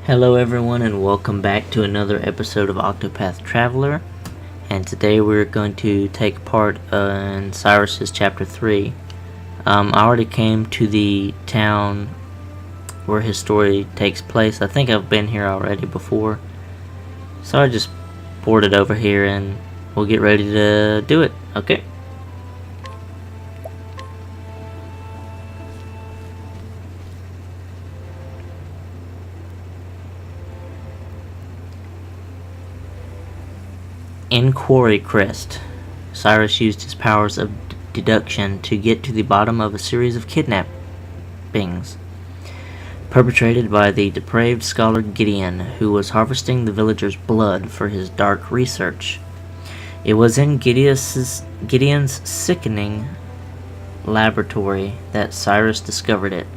Hello everyone and welcome back to another episode of Octopath Traveler, and today we're going to take part in Cyrus's Chapter 3. I already came to the town where his story takes place. I think I've been here already before, so I just boarded over here and we'll get ready to do it, okay? In Quarry Crest, Cyrus used his powers of deduction to get to the bottom of a series of kidnappings perpetrated by the depraved scholar Gideon, who was harvesting the villagers' blood for his dark research. It was in Gideon's sickening laboratory that Cyrus discovered it.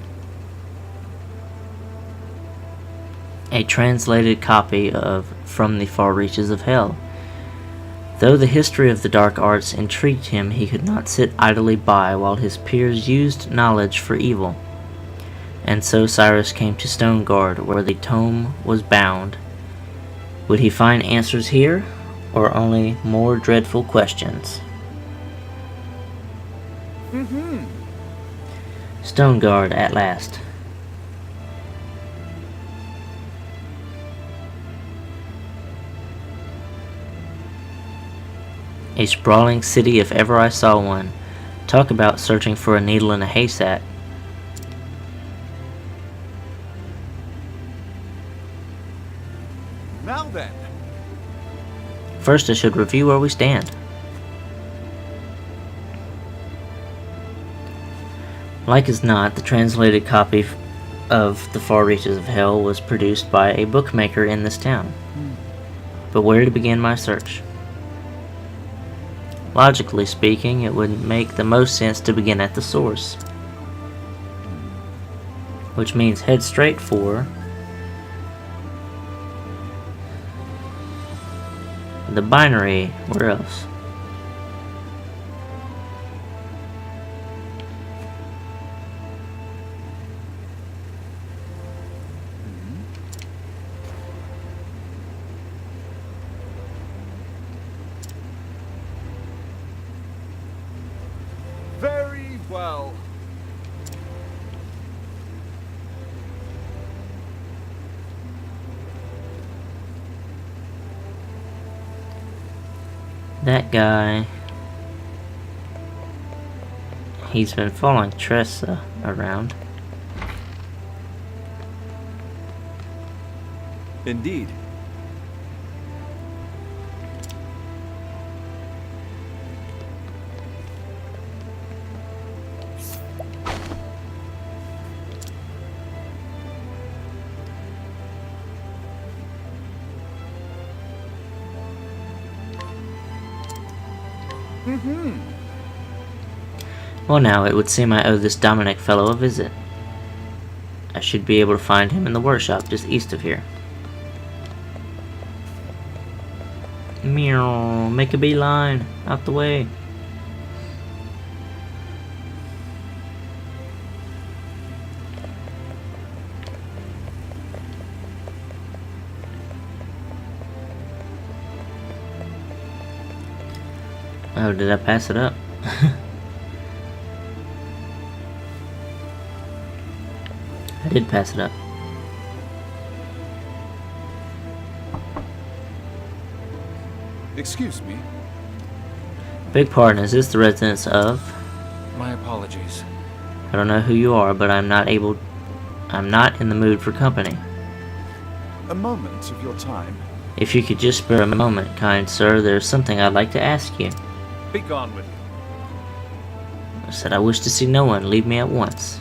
A translated copy of From the Far Reaches of Hell. Though the history of the dark arts intrigued him, he could not sit idly by while his peers used knowledge for evil. And so Cyrus came to Stoneguard, where the tome was bound. Would he find answers here, or only more dreadful questions? Stoneguard at last. A sprawling city if ever I saw one. Talk about searching for a needle in a haystack. Now then. First I should review where we stand. Like as not, the translated copy of The Far Reaches of Hell was produced by a bookmaker in this town. But where to begin my search? Logically speaking, it would make the most sense to begin at the source, which means head straight for the binary. Where else? Very well. That guy, he's been following Therese around. Indeed. Well, now it would seem I owe this Dominic fellow a visit. I should be able to find him in the workshop just east of here. Meow, make a beeline, out the way. Oh, did I pass it up? I did pass it up. Excuse me. Big pardon, is this the residence of? My apologies. I don't know who you are, but I'm not in the mood for company. A moment of your time. If you could just spare a moment, kind sir, there's something I'd like to ask you. Be gone with you. I said I wish to see no one. Leave me at once.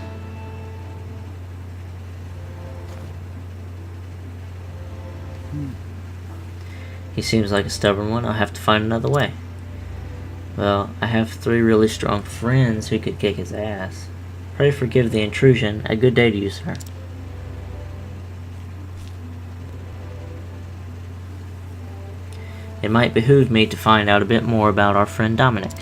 He seems like a stubborn one. I'll have to find another way. Well, I have 3 really strong friends who could kick his ass. Pray forgive the intrusion. A good day to you, sir. It might behoove me to find out a bit more about our friend Dominic.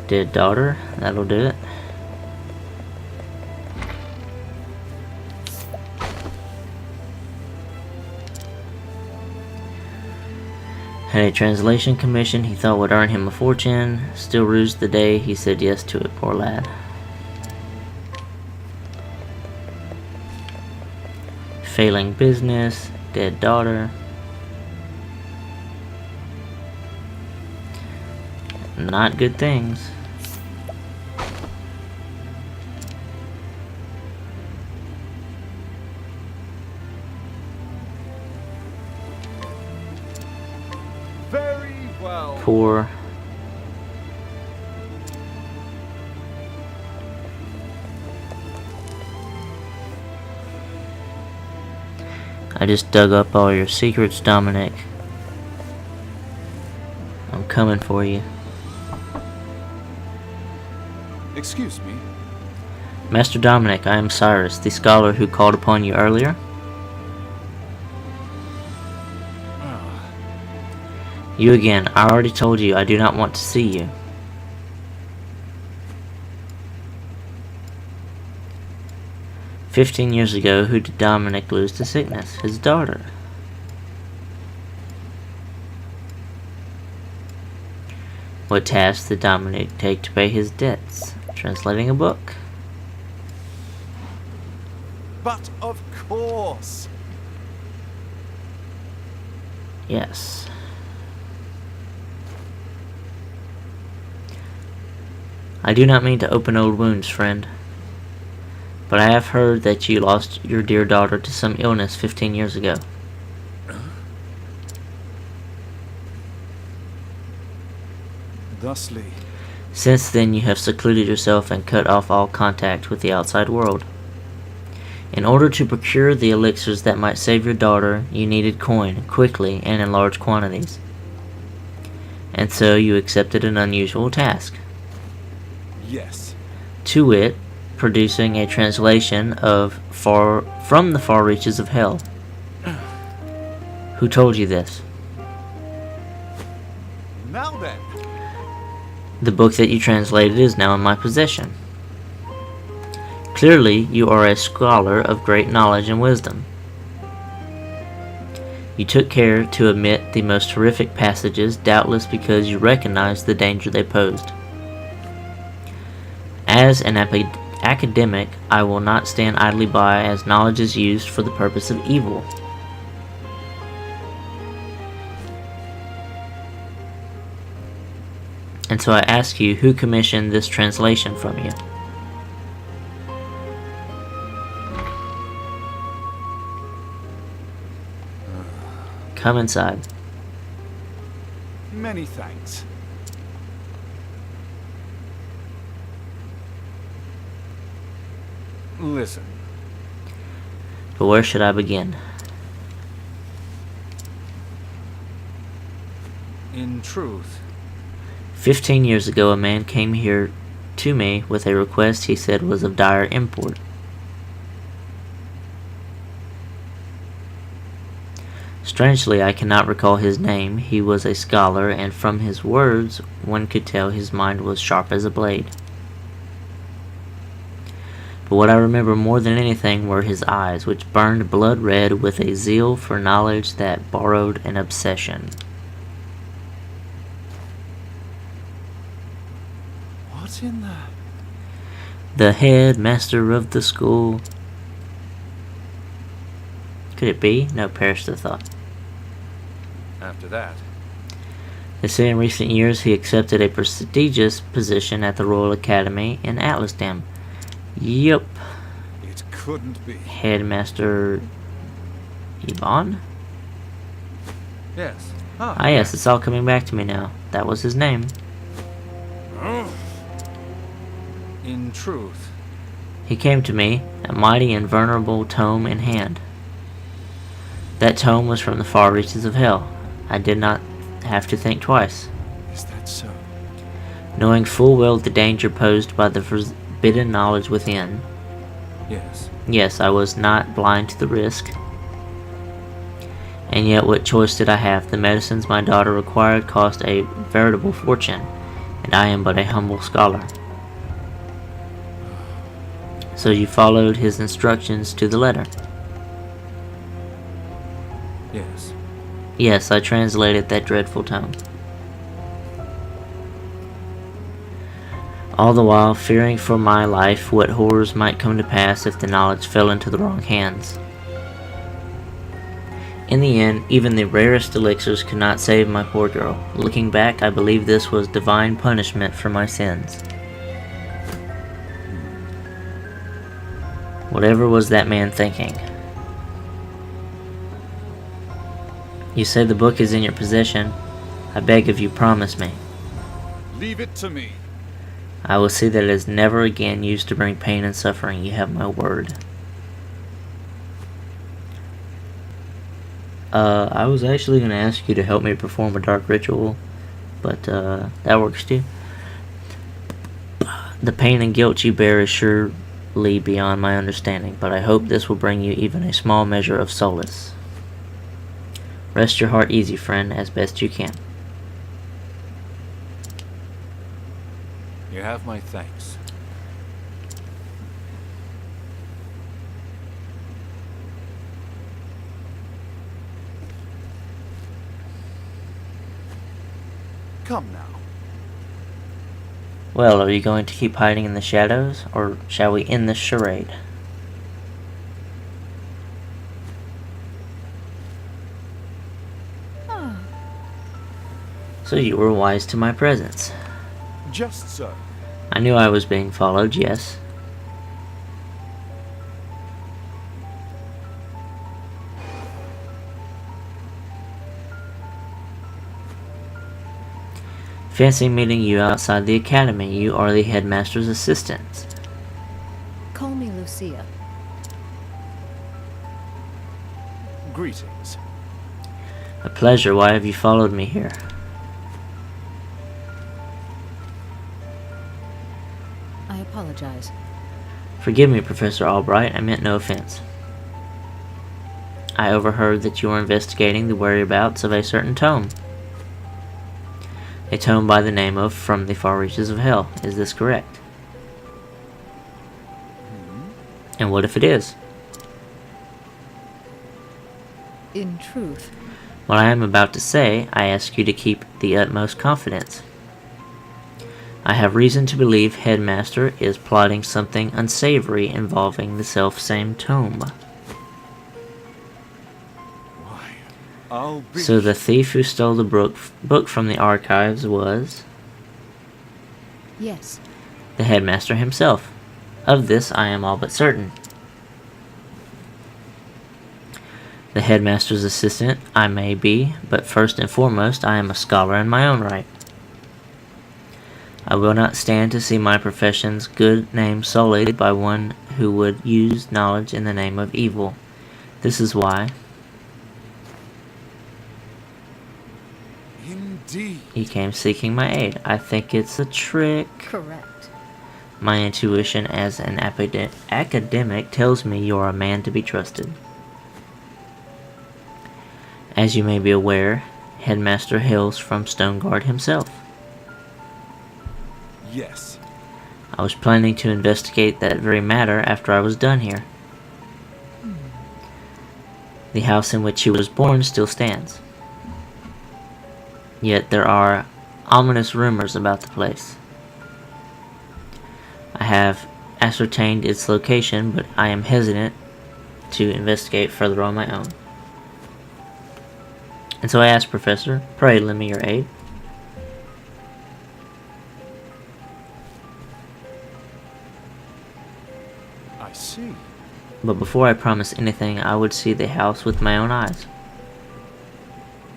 Dead daughter, that'll do it. Had a translation commission he thought would earn him a fortune. Still roused the day he said yes to it, poor lad. Failing business, dead daughter. Not good things. Very well. Poor. I just dug up all your secrets, Dominic. I'm coming for you. Excuse me. Master Dominic, I am Cyrus, the scholar who called upon you earlier. You again. I already told you I do not want to see you. "15 years ago, who did Dominic lose to sickness? His daughter. What task did Dominic take to pay his debts? Translating a book. But of course. Yes. I do not mean to open old wounds, friend. But I have heard that you lost your dear daughter to some illness 15 years ago. Thusly. Since then, you have secluded yourself and cut off all contact with the outside world. In order to procure the elixirs that might save your daughter, you needed coin, quickly and in large quantities. And so you accepted an unusual task. Yes. To wit, producing a translation of From the Far Reaches of Hell. Who told you this? Now then. The book that you translated is now in my possession. Clearly, you are a scholar of great knowledge and wisdom. You took care to omit the most horrific passages, doubtless because you recognized the danger they posed. As an academic, I will not stand idly by as knowledge is used for the purpose of evil. And so I ask you, who commissioned this translation from you? Come inside. Many thanks. Listen. But where should I begin? In truth. 15 years ago, a man came here to me with a request he said was of dire import. Strangely, I cannot recall his name. He was a scholar, and from his words, one could tell his mind was sharp as a blade. But what I remember more than anything were his eyes, which burned blood red with a zeal for knowledge that borrowed an obsession. What's in the... The headmaster of the school. Could it be? No, perish the thought. After that. They say in recent years he accepted a prestigious position at the Royal Academy in Atlasdam. Yep. It couldn't be. Headmaster Yvonne? Yes. Ah, yes, it's all coming back to me now. That was his name. In truth. He came to me, a mighty and venerable tome in hand. That tome was from the far reaches of hell. I did not have to think twice. Is that so? Knowing full well the danger posed by the forbidden knowledge within. Yes. Yes, I was not blind to the risk. And yet what choice did I have? The medicines my daughter required cost a veritable fortune, and I am but a humble scholar. So you followed his instructions to the letter? Yes. Yes, I translated that dreadful tome. All the while fearing for my life what horrors might come to pass if the knowledge fell into the wrong hands. In the end, even the rarest elixirs could not save my poor girl. Looking back, I believe this was divine punishment for my sins. Whatever was that man thinking? You say the book is in your possession. I beg of you, promise me. Leave it to me. I will see that it is never again used to bring pain and suffering. You have my word. I was actually going to ask you to help me perform a dark ritual, but that works too. The pain and guilt you bear is surely beyond my understanding, but I hope this will bring you even a small measure of solace. Rest your heart easy, friend, as best you can. You have my thanks. Come now. Well, are you going to keep hiding in the shadows, or shall we end this charade? So you were wise to my presence. Just so. I knew I was being followed, yes. Fancy meeting you outside the academy. You are the headmaster's assistant. Call me Lucia. Greetings. A pleasure. Why have you followed me here? I apologize. Forgive me, Professor Albright. I meant no offense. I overheard that you were investigating the whereabouts of a certain tome. A tome by the name of From the Far Reaches of Hell. Is this correct? And what if it is? In truth, What I am about to say, I ask you to keep the utmost confidence. I have reason to believe Headmaster is plotting something unsavory involving the self-same tome. Why, I'll be... So the thief who stole the book from the archives was yes. the Headmaster himself. Of this I am all but certain. The Headmaster's assistant I may be, but first and foremost I am a scholar in my own right. I will not stand to see my profession's good name sullied by one who would use knowledge in the name of evil. This is why Indeed. he came seeking my aid. I think it's a trick. Correct. My intuition as an academic tells me you're a man to be trusted. As you may be aware, Headmaster hails from Stoneguard himself. Yes. I was planning to investigate that very matter after I was done here. The house in which he was born still stands. Yet there are ominous rumors about the place. I have ascertained its location, but I am hesitant to investigate further on my own. And so I asked, Professor, pray lend me your aid. I see. But before I promise anything, I would see the house with my own eyes.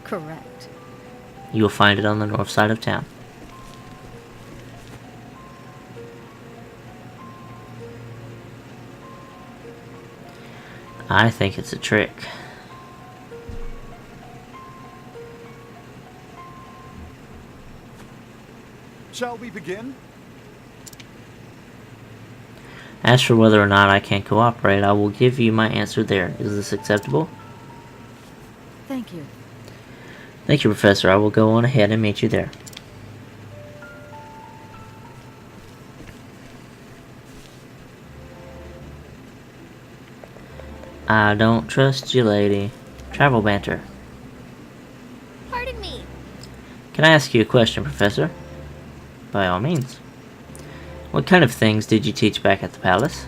Correct. You will find it on the north side of town. I think it's a trick. Shall we begin? As for whether or not I can cooperate, I will give you my answer there. Is this acceptable? Thank you. Thank you, Professor. I will go on ahead and meet you there. I don't trust you, lady. Travel banter. Pardon me. Can I ask you a question, Professor? By all means. What kind of things did you teach back at the palace?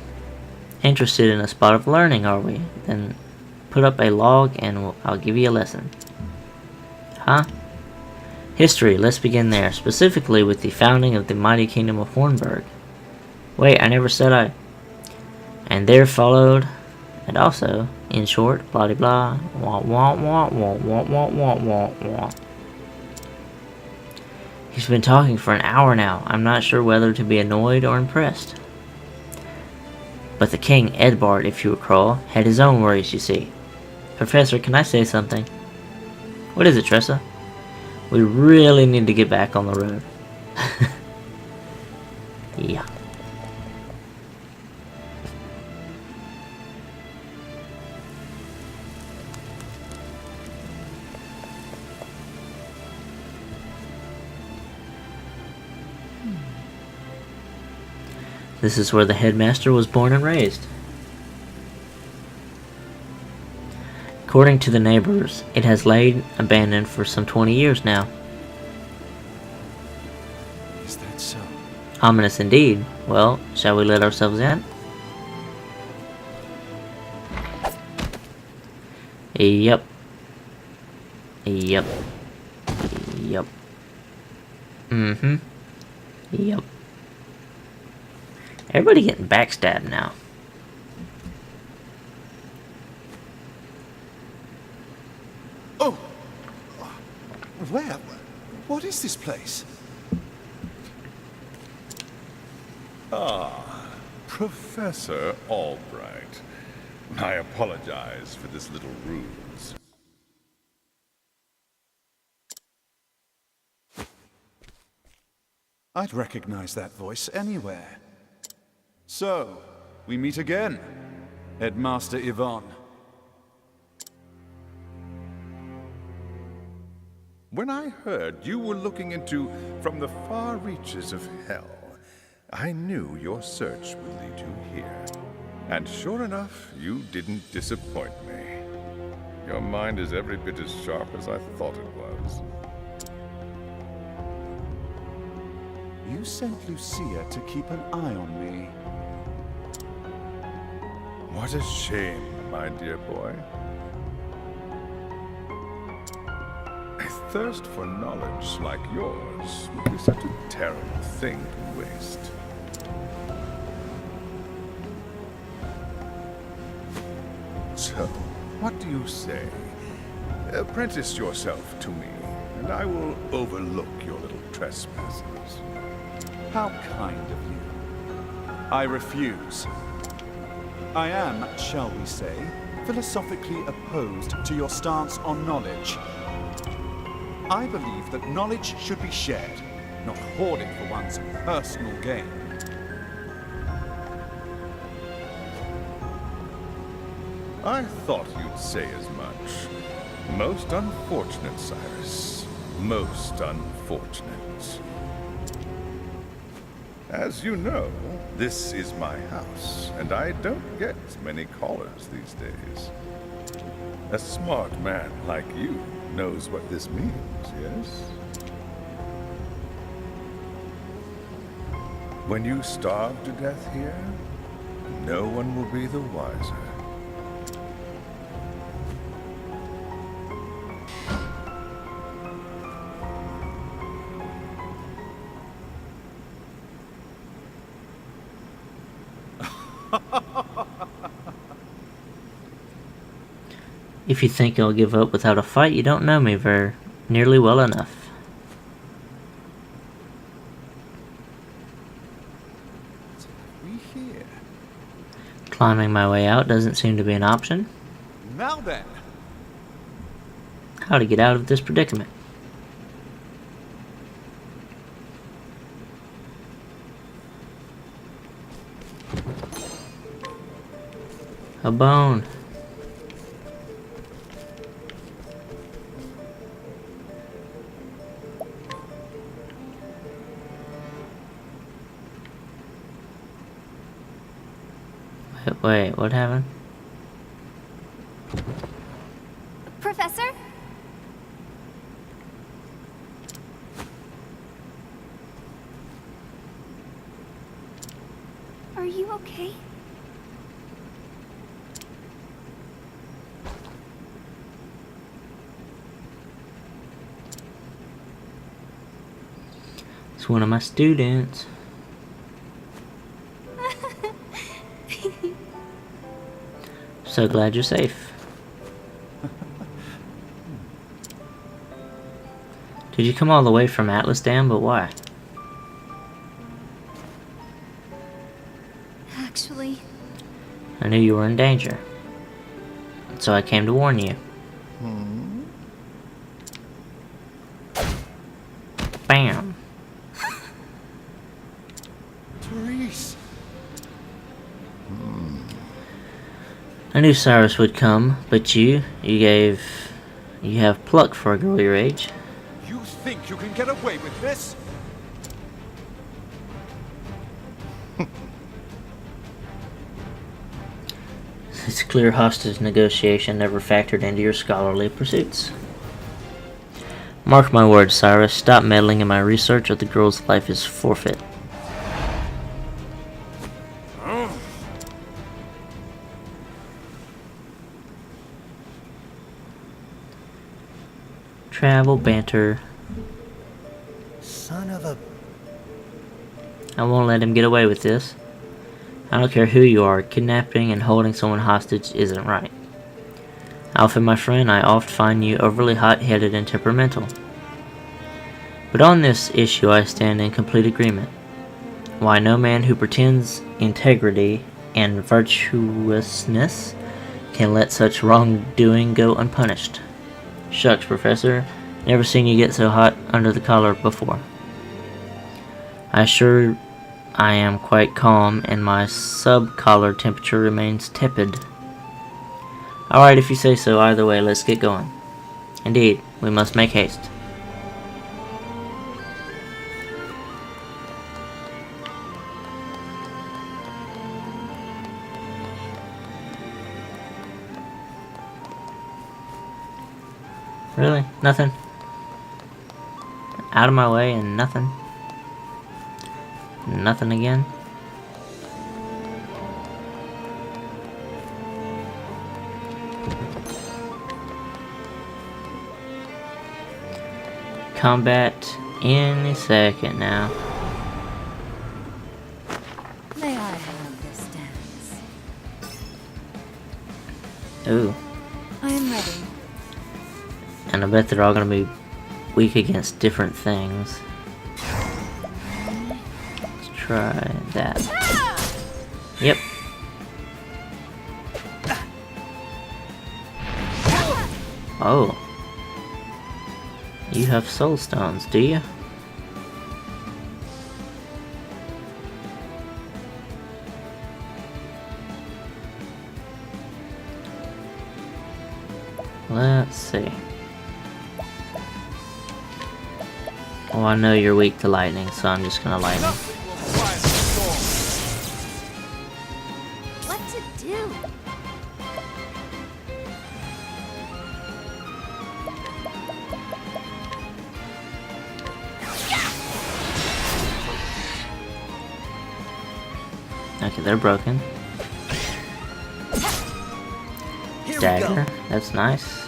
Interested in a spot of learning, are we? Then put up a log and I'll give you a lesson. Huh? History, let's begin there, specifically with the founding of the mighty kingdom of Hornburg. Wait, I never said I... And there followed... And also, in short, blah blah, wah wah wah wah wah wah wah wah wah. He's been talking for an hour now. I'm not sure whether to be annoyed or impressed. But the king, Edbard, if you recall, had his own worries, you see. Professor, can I say something? What is it, Tressa? We really need to get back on the road. Yeah. This is where the headmaster was born and raised. According to the neighbors, it has lain abandoned for some 20 years now. Is that so? Ominous indeed. Well, shall we let ourselves in? Yep. Yep. Yep. Mm-hmm. Yep. Everybody getting backstabbed now. Oh! Where? What is this place? Ah, Professor Albright. I apologize for this little ruse. I'd recognize that voice anywhere. So, we meet again, Headmaster Yvonne. When I heard you were looking into from the far reaches of hell, I knew your search would lead you here. And sure enough, you didn't disappoint me. Your mind is every bit as sharp as I thought it was. You sent Lucia to keep an eye on me. What a shame, my dear boy. A thirst for knowledge like yours would be such a terrible thing to waste. So, what do you say? Apprentice yourself to me, and I will overlook your little trespasses. How kind of you. I refuse. I am, shall we say, philosophically opposed to your stance on knowledge. I believe that knowledge should be shared, not hoarded for one's personal gain. I thought you'd say as much. Most unfortunate, Cyrus. Most unfortunate. As you know, this is my house, and I don't get many callers these days. A smart man like you knows what this means, yes? When you starve to death here, no one will be the wiser. If you think I'll give up without a fight, you don't know me very nearly well enough. We here. Climbing my way out doesn't seem to be an option. Now then. How to get out of this predicament? A bone. Wait, what happened? Professor? Are you okay? It's one of my students. So glad you're safe. Did you come all the way from Atlas Dam, but why? Actually, I knew you were in danger. So I came to warn you. Bam. Therese! I knew Cyrus would come, but you have pluck for a girl your age. You think you can get away with this? It's clear hostage negotiation never factored into your scholarly pursuits. Mark my words, Cyrus, stop meddling in my research or the girl's life is forfeit. Travel banter. Son of a... I won't let him get away with this. I don't care who you are, kidnapping and holding someone hostage isn't right. Alpha, my friend, I oft find you overly hot-headed and temperamental. But on this issue I stand in complete agreement. Why, no man who pretends integrity and virtuousness can let such wrongdoing go unpunished. Shucks, Professor, never seen you get so hot under the collar before. I assure I am quite calm, and my sub-collar temperature remains tepid. Alright, if you say so, either way, let's get going. Indeed, we must make haste. Really? Nothing? Out of my way and nothing? Nothing again? Combat any second now. May I have this dance? Ooh. I am ready. And I bet they're all gonna be weak against different things. Let's try that. Yep. Oh. You have soul stones, do you? Let's see. Oh, I know you're weak to lightning, so I'm just gonna lightning. Nothing will quiet the storm. what to do? Okay, they're broken. Here we Dagger, go. that's nice.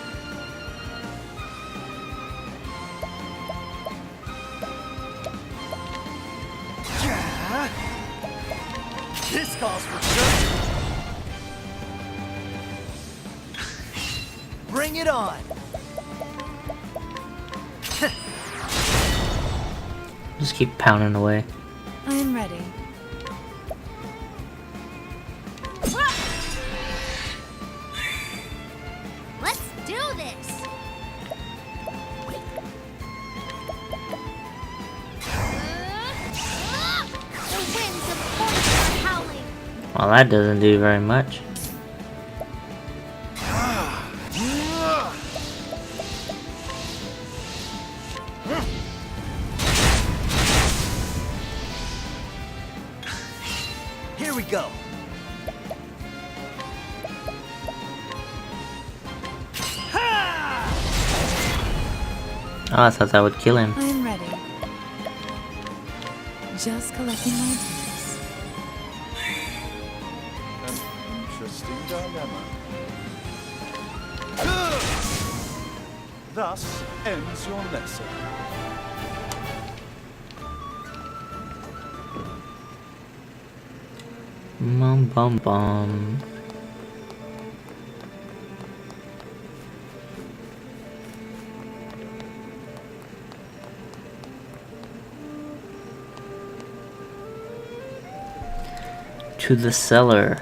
This calls for sure. Bring it on. Just keep pounding away. I am ready. Let's do this! The winds of fortune are howling! Well, that doesn't do very much. Here we go. Oh, I thought that would kill him. I am ready. Just collecting my tools. An interesting dilemma. Thus ends your lesson. Bum bum bum. To the cellar.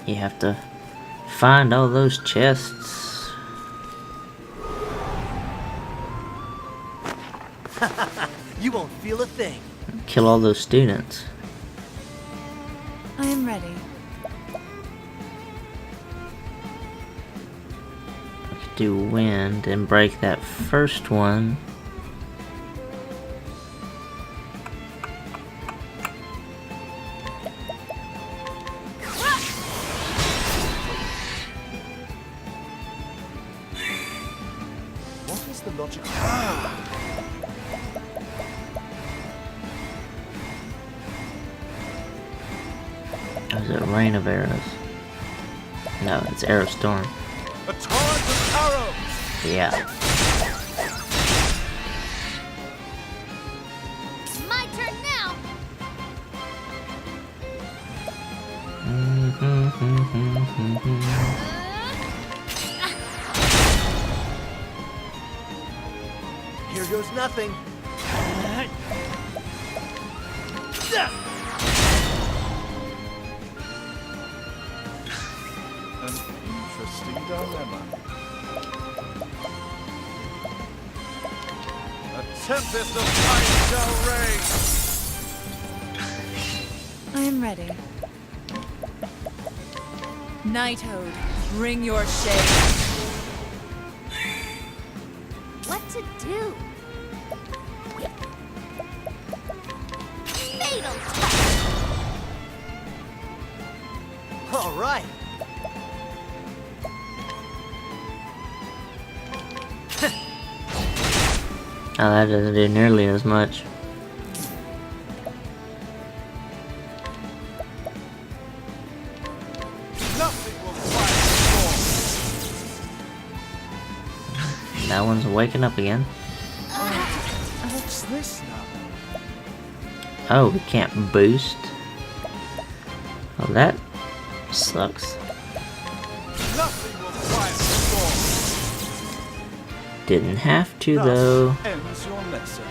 You have to find all those chests. You won't feel a thing. Kill all those students. I am ready. I could do wind and break that first one. What is the logic? Or is it rain of arrows? No, it's arrow storm. A torrent of arrows! Yeah. My turn now. Here goes nothing. An interesting dilemma. A tempest of ice shall rage! I am ready. Knighthood, bring your shade. What to do? Fatal touch. All right. Oh, that doesn't do nearly as much. Nothing will quiet the storm. That one's waking up again. What's this now? Oh, we can't boost. Oh, that sucks. Nothing will quiet the storm. Didn't have to Thus though. ends your lesson.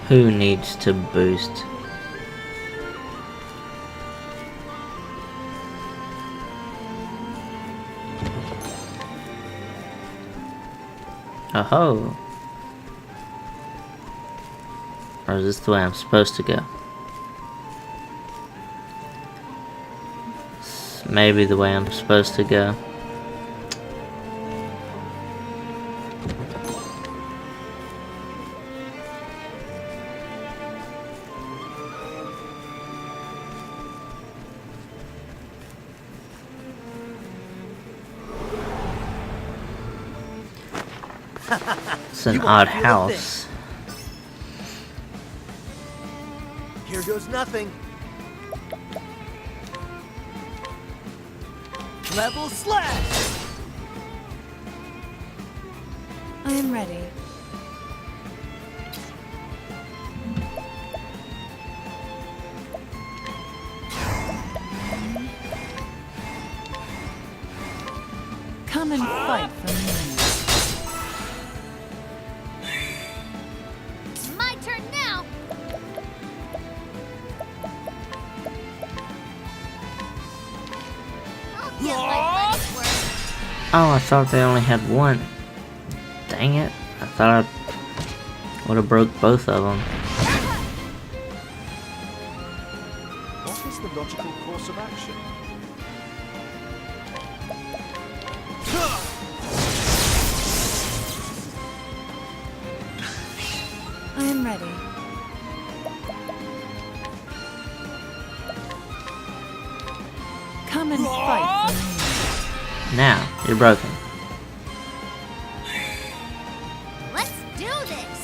Who needs to boost? Oh-ho. Or is this the way I'm supposed to go? Maybe the way I'm supposed to go. It's an You won't odd feel a house. Here goes nothing. Level slash. I am ready. Come and fight for me. My turn now. I'll get my money's worth. Oh, I thought they only had one. Dang it. I thought I would have broke both of them. What is the logical course of action? I am ready. Come and fight for me. Now, you're broken. Let's do this!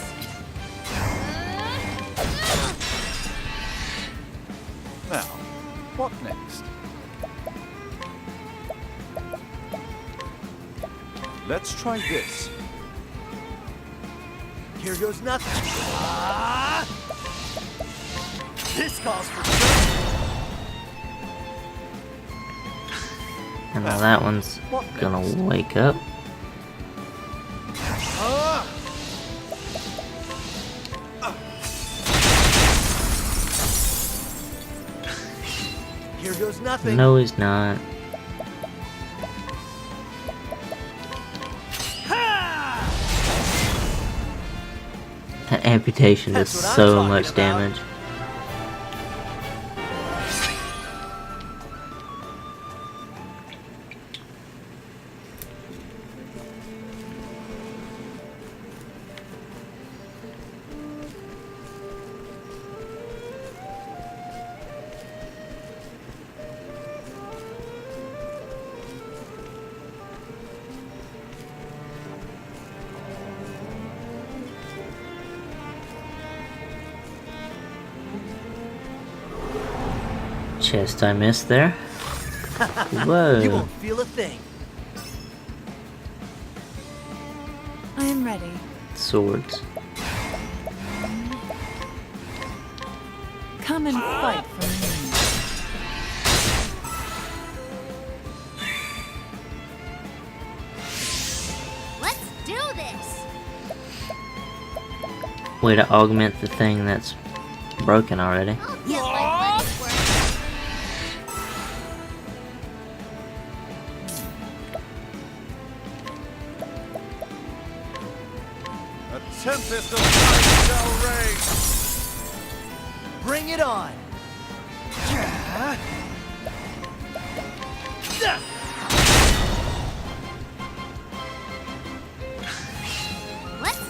Now, what next? Let's try this. Here goes nothing. Ah! This calls for trouble. And now that one's gonna wake up. Ah! Here goes nothing. No, he's not. That amputation does That's what I'm so talking much about. damage. Chest I missed there. You Whoa. won't feel a thing. I am ready. Swords. Come and fight for me. Let's do this! Way to augment the thing that's broken already. I'll get my money's worth. A tempest of light shall rage! Bring it on. Let's...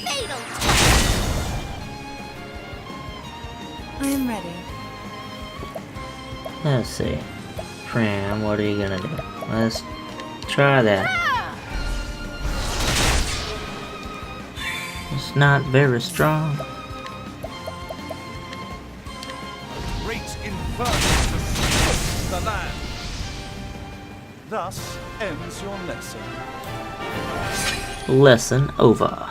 Fatal touch! I am ready. Let's see. Pram, what are you gonna do? Let's try that. It's not very strong. Great inferno to sweep the land! Thus ends your lesson. Lesson over.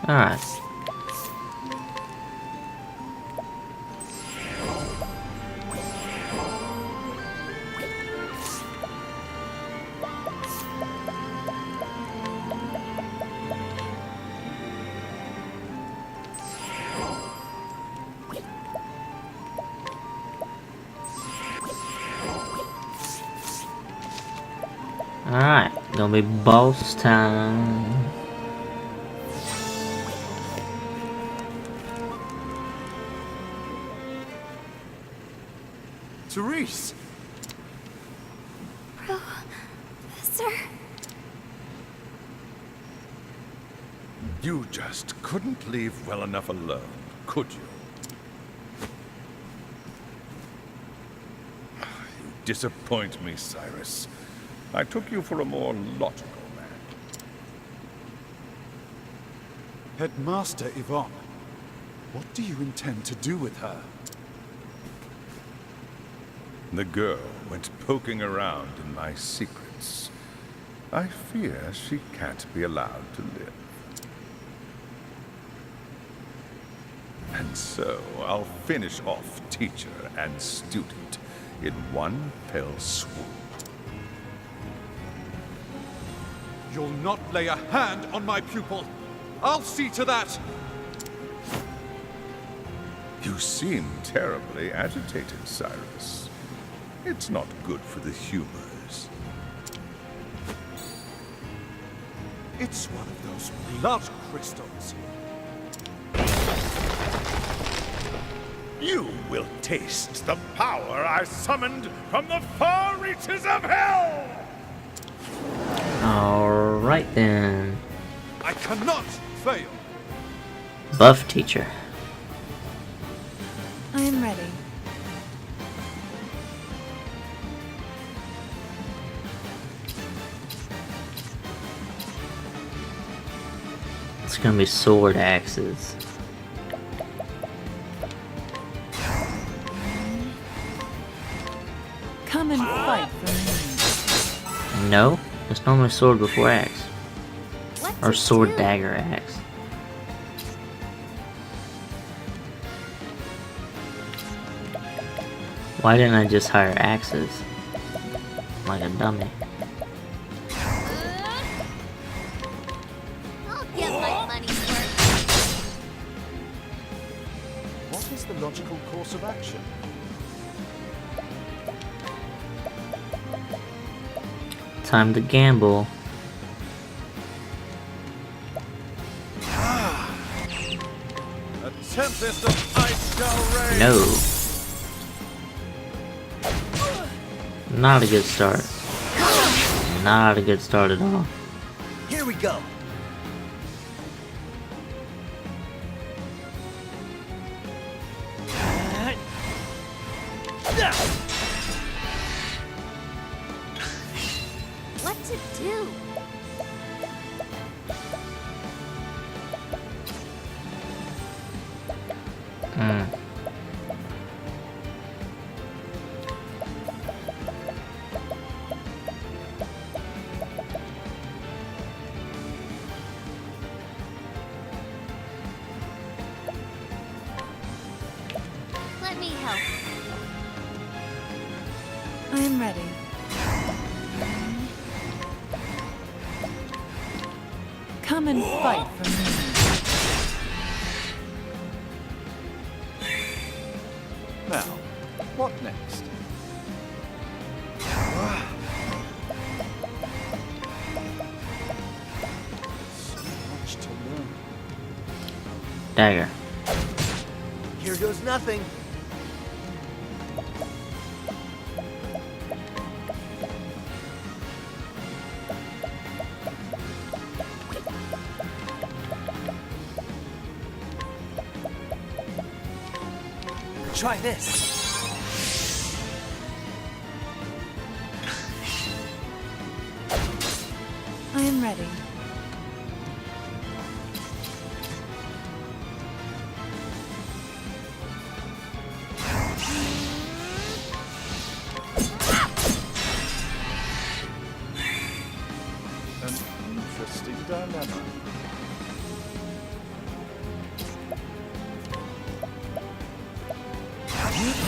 Alright. Alright, gonna be boss time. Therese! Professor? You just couldn't leave well enough alone, could you? You disappoint me, Cyrus. I took you for a more logical man. Headmaster Yvonne, what do you intend to do with her? The girl went poking around in my secrets. I fear she can't be allowed to live. And And so I'll finish off teacher and student in one fell swoop. You'll not lay a hand on my pupil. I'll see to that. You seem terribly agitated, Cyrus. It's not good for the humors. It's one of those blood crystals. You will taste the power I summoned from the far reaches of hell! Alright then. I cannot fail. Buff teacher. I am ready. It's gonna be sword axes. Come and fight for me. No, it's normally sword before axe. What's Or it sword do? dagger axe. Why didn't I just hire axes? Like a dummy. I'll get my money's worth. What is the logical course of action? Time to gamble. A tempest of ice shall rage. No. Not a good start. Not a good start at all. Here we go. What to do? Hmm. Let me help. I am ready. Come and fight for me. Now, what next? So much to learn. Dagger. Here goes nothing. Try this. I am ready. An interesting dilemma.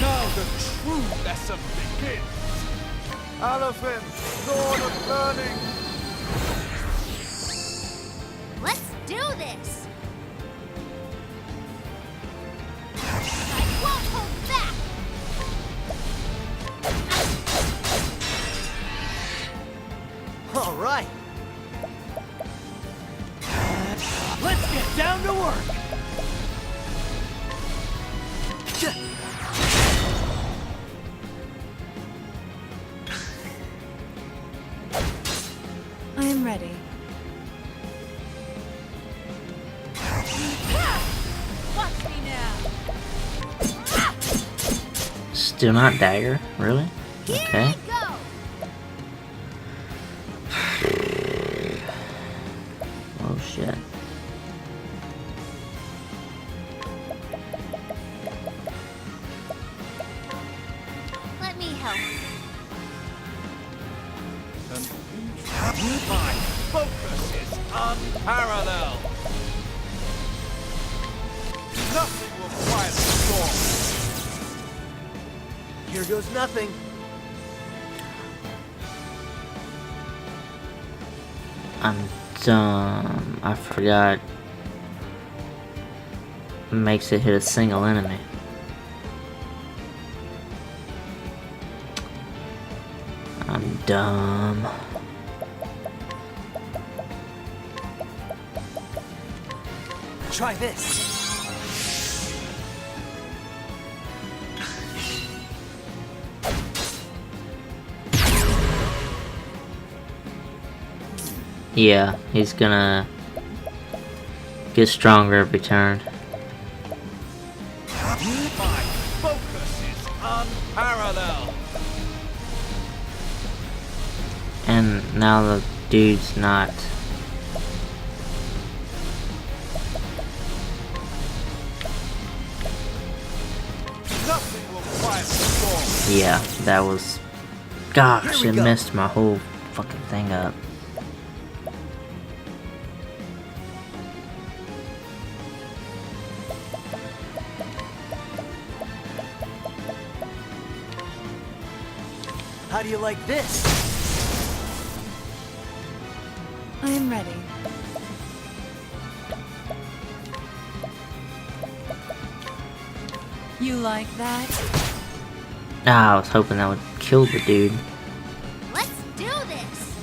Now the true lesson begins. Elephant, Lord of Learning. Let's do this. I won't hold back. All right. Let's get down to work. I am ready. Watch me now. Still not dagger? Really? Here Okay. we go. Oh shit. Let me help. My focus is unparalleled. Nothing will quiet the storm. Here goes nothing. I'm dumb. I forgot. Makes it hit a single enemy. I'm dumb. Try this. Yeah, he's gonna get stronger every turn. My focus is unparalleled. And now the dude's not. Nothing will quiet the storm. Yeah, that was. Gosh, Here it we go. messed my whole fucking thing up. How do you like this? I am ready. You like that? Ah, I was hoping that would kill the dude. Let's do this.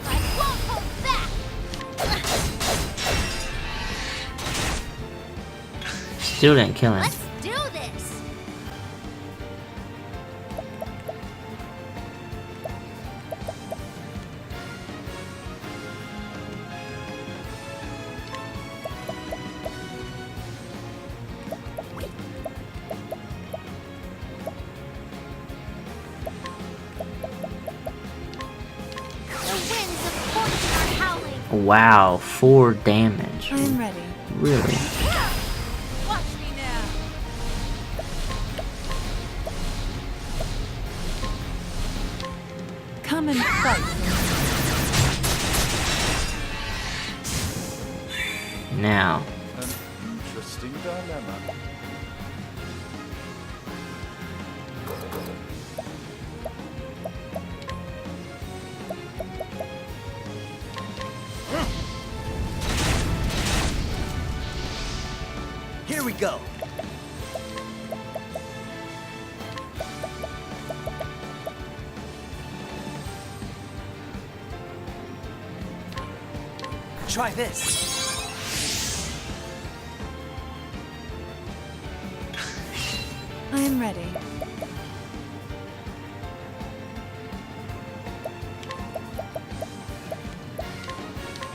I won't hold back. Still didn't kill him. Let's do this. The winds of fortune are howling. Wow, 4 damage. I am ready. Really? Watch me now. Come and fight. Now. An interesting dilemma. Here we go. Try this. I am ready.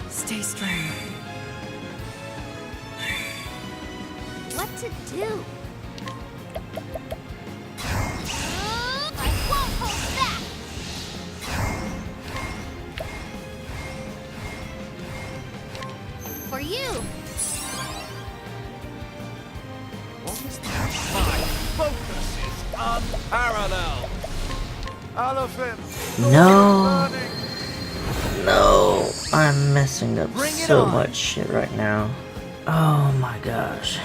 Stay strong. What to do? I won't hold back. For you. What is that? My focus is unparalleled. Elephant! No. Burning! No. I'm messing up Bring it so on. much shit right now. Oh my gosh.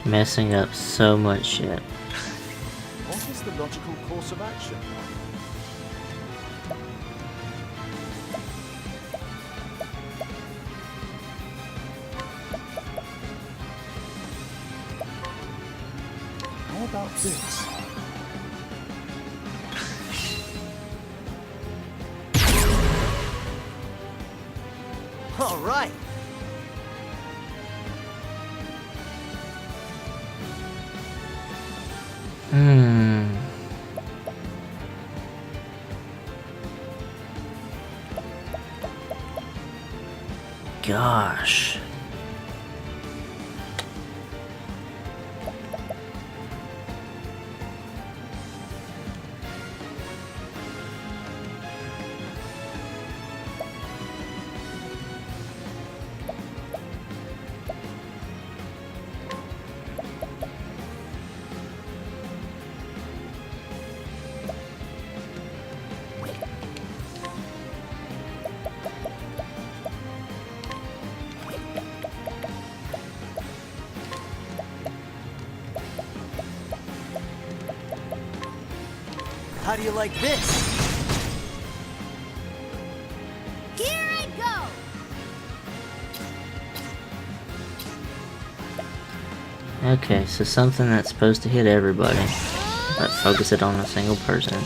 Messing up so much shit. What is the logical course of action? How about this? All right. Hmm. Gosh. How do you like this? Here I go! Okay, so something that's supposed to hit everybody, but focus it on a single person.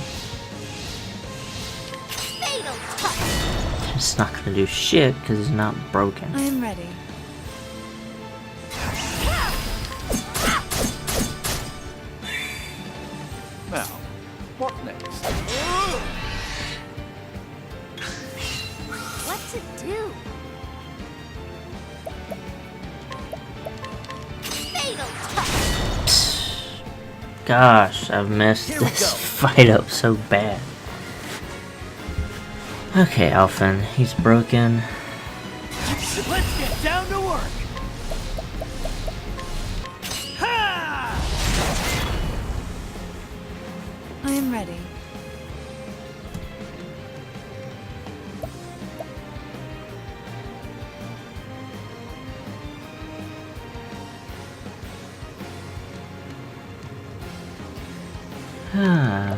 Fatal touch! It's not gonna do shit because it's not broken. I am ready. Now, what next? What to do? Fatal touch! Gosh, I've messed Here we this go. fight up so bad. Okay, Alphen, he's broken. Let's get down to work. Ha! I am ready. Ah.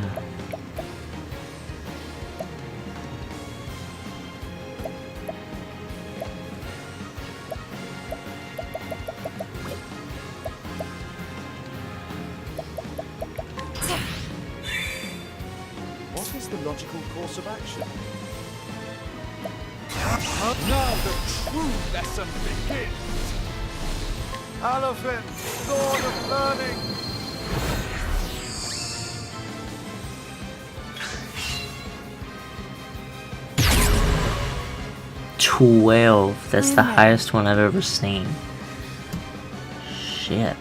What is the logical course of action? Now the true lesson begins! Elephant, sword of learning! 12. That's the Alright. highest one I've ever seen. Shit.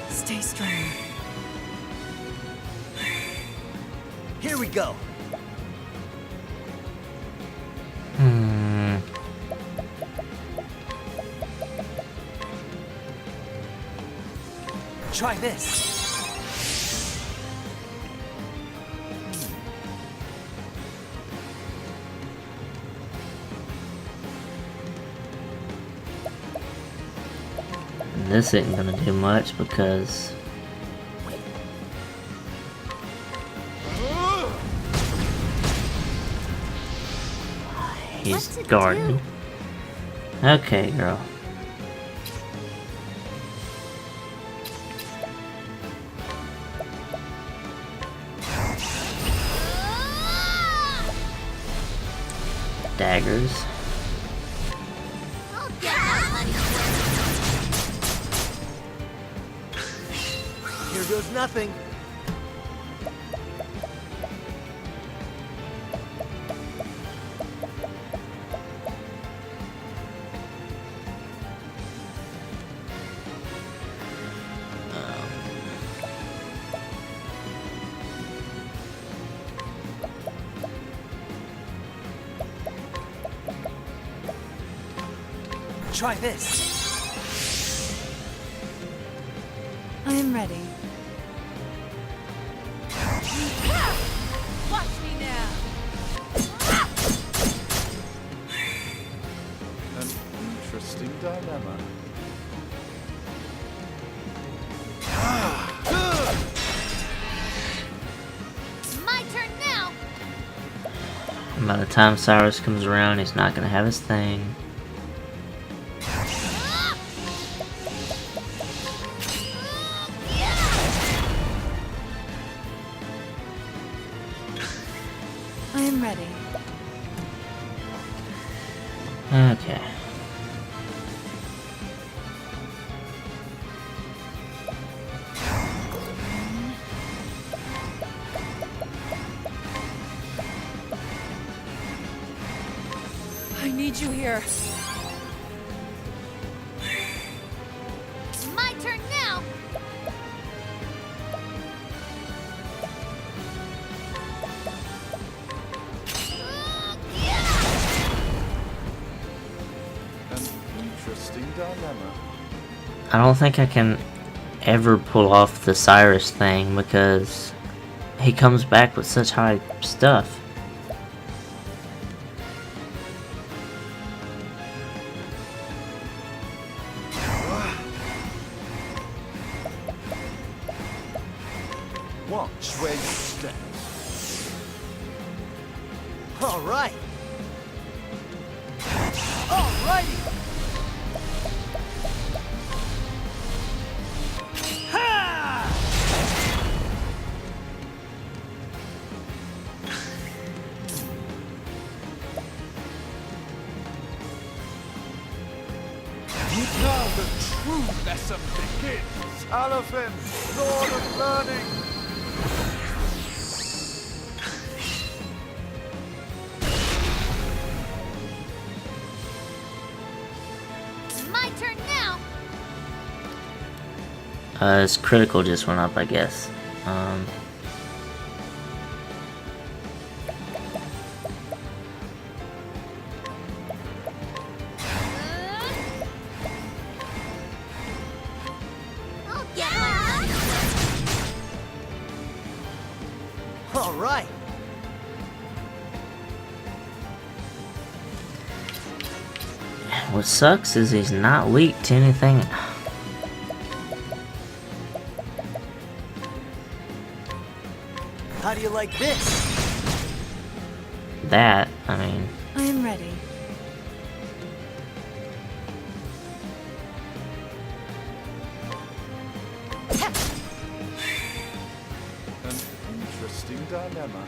Stay strong. Here we go. Hmm. Try this. This isn't gonna do much because he's What's it guarded. Okay, girl. Daggers. I'll get that money. Here goes nothing. Try this. I am ready. Watch me now! An interesting dilemma. My turn now! And by the time Cyrus comes around, he's not gonna have his thing. I am ready. Okay. I need you here. My turn now! dilemma. I don't think I can ever pull off the Cyrus thing because he comes back with such high stuff. Watch where you step. All right. Alrighty. Ha! Now the true lesson begins. Alaphin, Lord of Learning. My turn now. His critical just went up, I guess. I'll get my All right. What sucks is he's not weak to anything. How do you like this? That, I mean, I am ready. An interesting dilemma.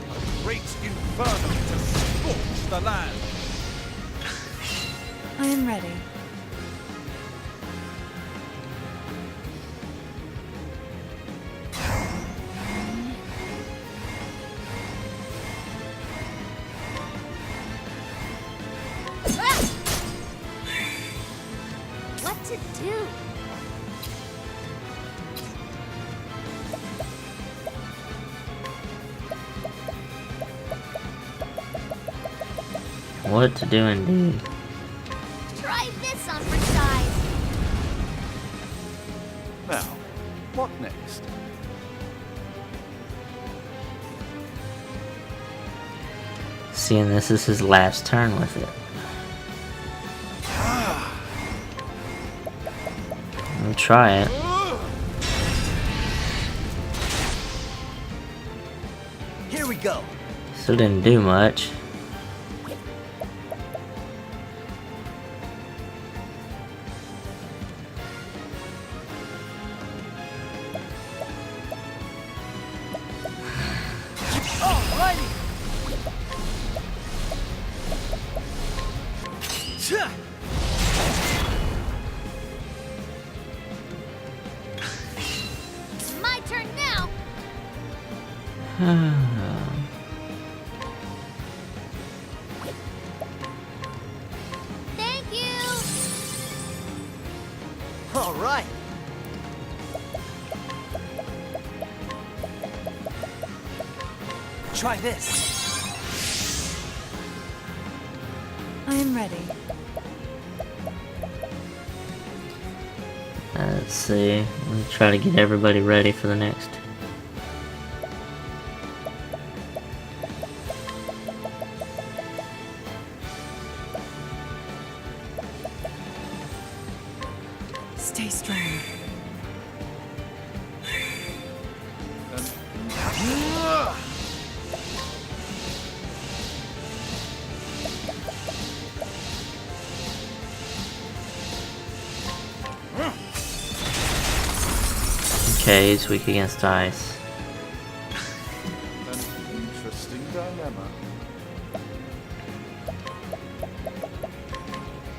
A great inferno to scorch the land. I am ready. what to do. what to do indeed. Try this on for size. Now, what next? Seeing this is his last turn with it. I'll try it. Here we go. Still didn't do much. Alrighty. Cha! My turn now. Thank you. All right. Try this. I am ready. Let's see. Let me try to get everybody ready for the next. Stay strong. Okay, he's weak against ice. An interesting dilemma.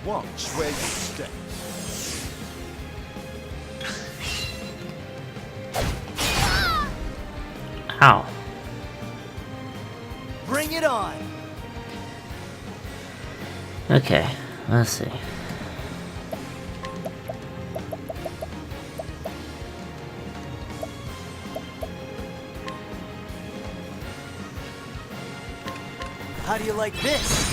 Watch where you step. Ow. Bring it on. Okay, let's see. How do you like this?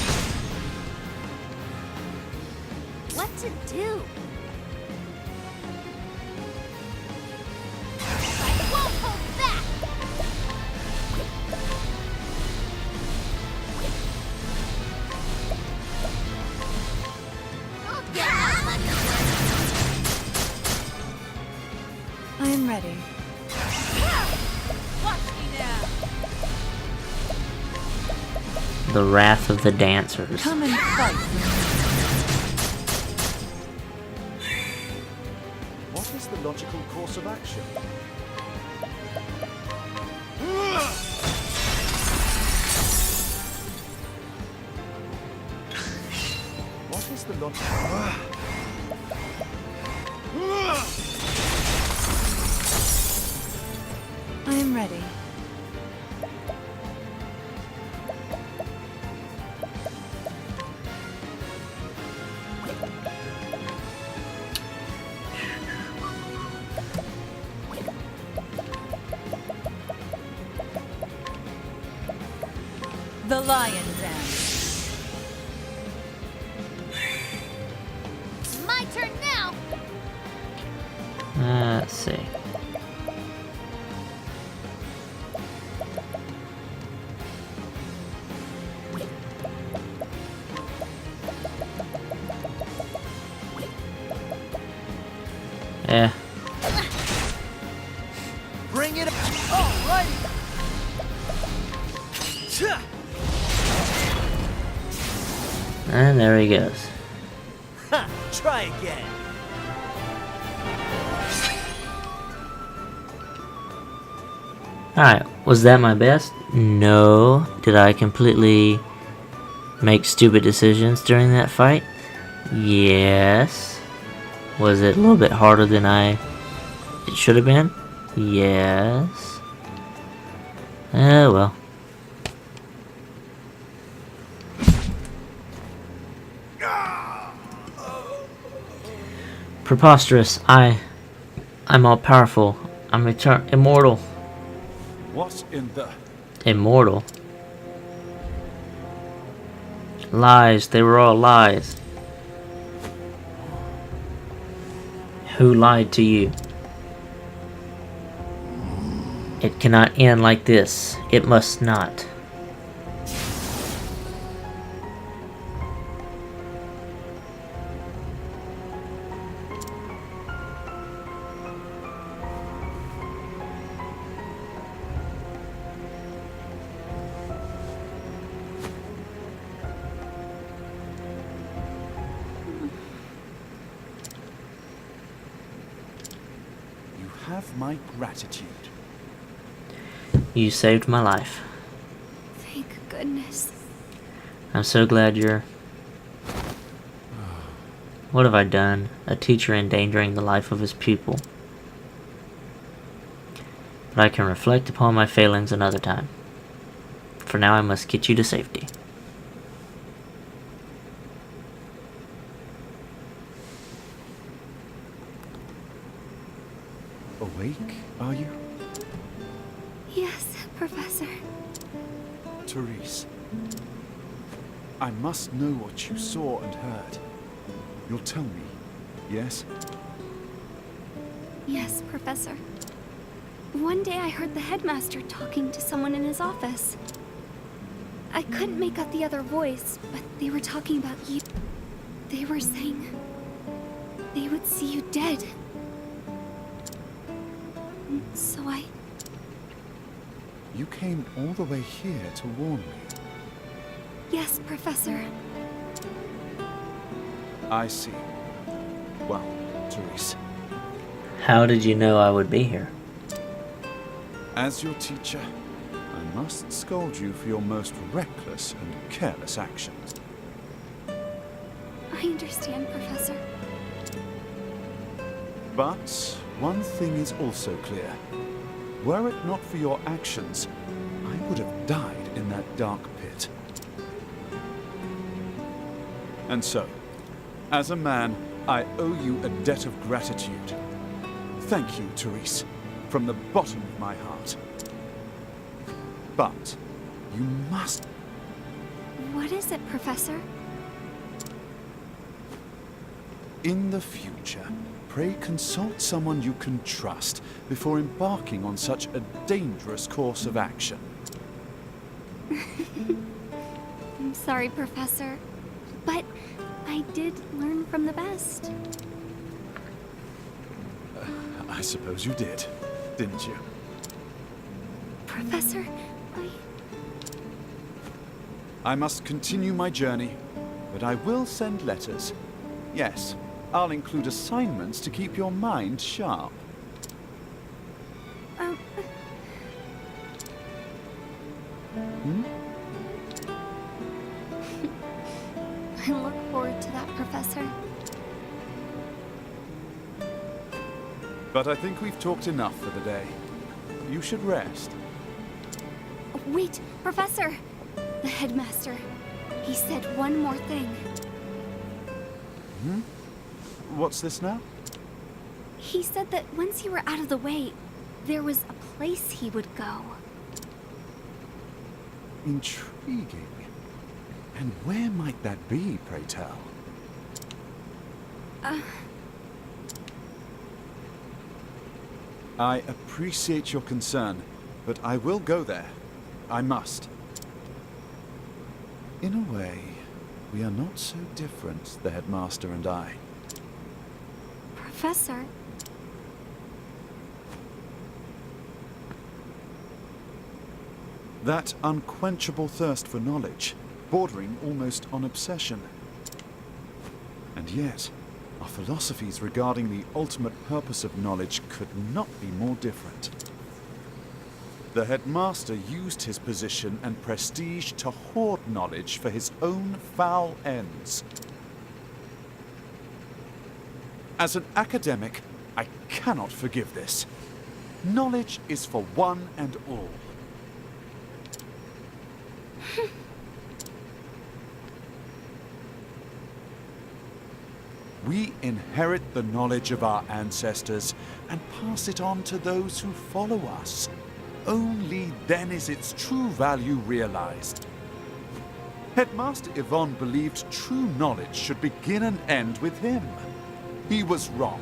What to do? I won't hold back! I'll get I am ready. Watch me now! The wrath of the dancers. Come and fight for What is the logical course of action? What is the logical... I am ready. The lion dance. My turn now! Let's see. Yeah. Bring it up. Alrighty. Cha! And there he goes. Ha! Try again. Alright, was that my best? No. Did I completely make stupid decisions during that fight? Yes. Was it a little bit harder than it should have been? Yes. Well. Preposterous. I'm all powerful. I'm immortal. What in the... Immortal? Lies. They were all lies. Who lied to you? It cannot end like this. It must not. Have my gratitude. You saved my life. Thank goodness. I'm so glad you're... What have I done? A teacher endangering the life of his pupil. But I can reflect upon my failings another time. For now I must get you to safety. Awake, are you? Yes, Professor. Therese, I must know what you saw and heard. You'll tell me, yes? Yes, Professor. One day I heard the headmaster talking to someone in his office. I couldn't make out the other voice, but they were talking about you. They were saying they would see you dead. So You came all the way here to warn me. Yes, Professor. I see. Well, Therese, How did you know I would be here? as your teacher, I must scold you for your most reckless and careless actions. I understand, Professor. But one thing is also clear. Were it not for your actions, I would have died in that dark pit. And so, as a man, I owe you a debt of gratitude. Thank you, Therese, from the bottom of my heart. But you must... What is it, Professor? In the future, pray consult someone you can trust before embarking on such a dangerous course of action. I'm sorry, Professor, but I did learn from the best. I suppose you did, didn't you? Professor, I must continue my journey, but I will send letters. Yes, I'll include assignments to keep your mind sharp. I look forward to that, Professor. But I think we've talked enough for the day. You should rest. Wait, Professor! The headmaster. He said one more thing. What's this now? He said that once you were out of the way, there was a place he would go. Intriguing. And where might that be, pray tell? I appreciate your concern, but I will go there. I must. In a way, we are not so different, the headmaster and I. Professor? That unquenchable thirst for knowledge, bordering almost on obsession. And yet, our philosophies regarding the ultimate purpose of knowledge could not be more different. The headmaster used his position and prestige to hoard knowledge for his own foul ends. As an academic, I cannot forgive this. Knowledge is for one and all. We inherit the knowledge of our ancestors and pass it on to those who follow us. Only then is its true value realized. Headmaster Yvonne believed true knowledge should begin and end with him. He was wrong.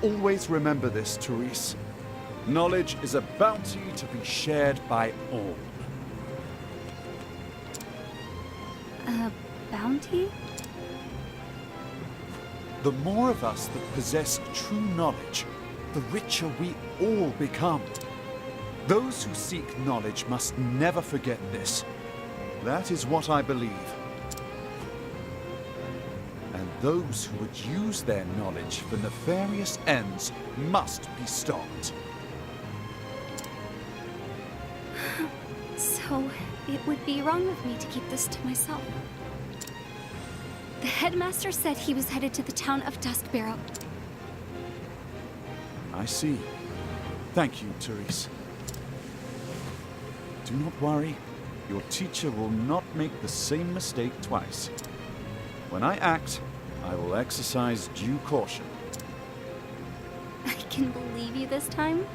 Always remember this, Therese. Knowledge is a bounty to be shared by all. A bounty? The more of us that possess true knowledge, the richer we all become. Those who seek knowledge must never forget this. That is what I believe. And those who would use their knowledge for nefarious ends must be stopped. So, it would be wrong of me to keep this to myself. The headmaster said he was headed to the town of Duskbarrow. I see. Thank you, Therese. Do not worry. Your teacher will not make the same mistake twice. When I act, I will exercise due caution. I can believe you this time?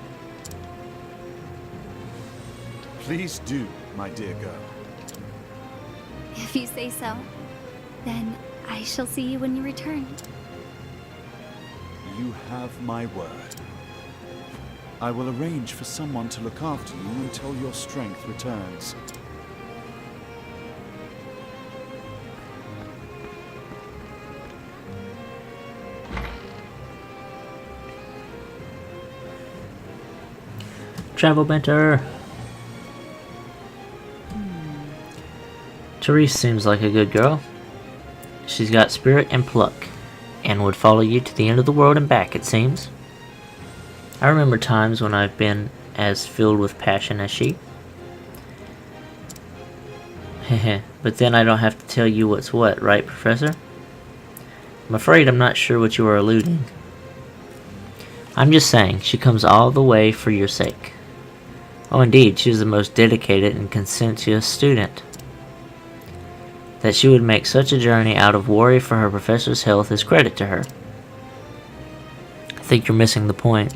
Please do, my dear girl. If you say so. Then I shall see you when you return. You have my word. I will arrange for someone to look after you until your strength returns. Travel Benter. Therese seems like a good girl. She's got spirit and pluck, and would follow you to the end of the world and back, it seems. I remember times when I've been as filled with passion as she. Heh, but then I don't have to tell you what's what, right, Professor? I'm afraid I'm not sure what you are alluding. I'm just saying, she comes all the way for your sake. Oh, indeed, she is the most dedicated and conscientious student. That she would make such a journey out of worry for her professor's health is credit to her. I think you're missing the point.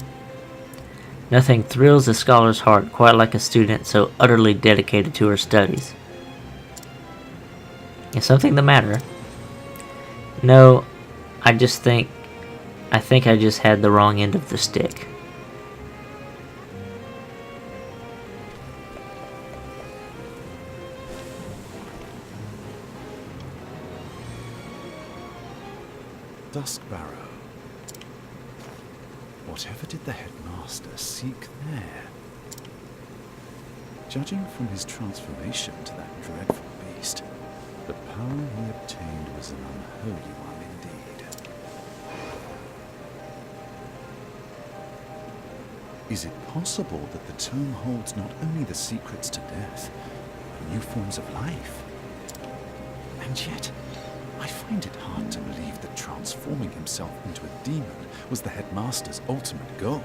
Nothing thrills a scholar's heart quite like a student so utterly dedicated to her studies. Is something the matter? No, I think I just had the wrong end of the stick. Duskbarrow. Whatever did the headmaster seek there? Judging from his transformation to that dreadful beast, the power he obtained was an unholy one indeed. Is it possible that the tome holds not only the secrets to death, but new forms of life? And yet, I find it hard to believe that transforming himself into a demon was the headmaster's ultimate goal.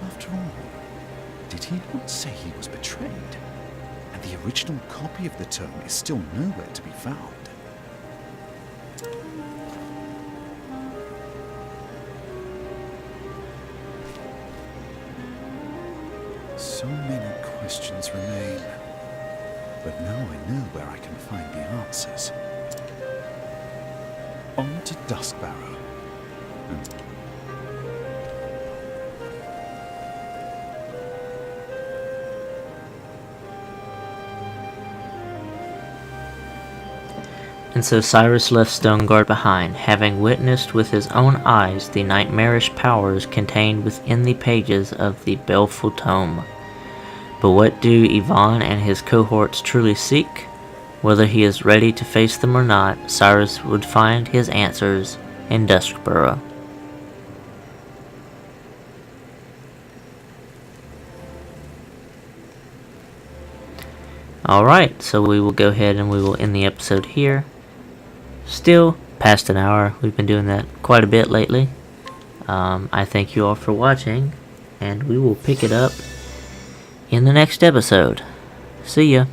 After all, did he not say he was betrayed? And the original copy of the tome is still nowhere to be found. So many questions remain. But now I know where I can find the answers. On to Duskbarrow. And so Cyrus left Stoneguard behind, having witnessed with his own eyes the nightmarish powers contained within the pages of the baleful tome. But what do Yvonne and his cohorts truly seek? Whether he is ready to face them or not, Cyrus would find his answers in Duskbarrow. Alright, so we will go ahead and we will end the episode here. Still past an hour. We've been doing that quite a bit lately. I thank you all for watching, and we will pick it up in the next episode. See ya.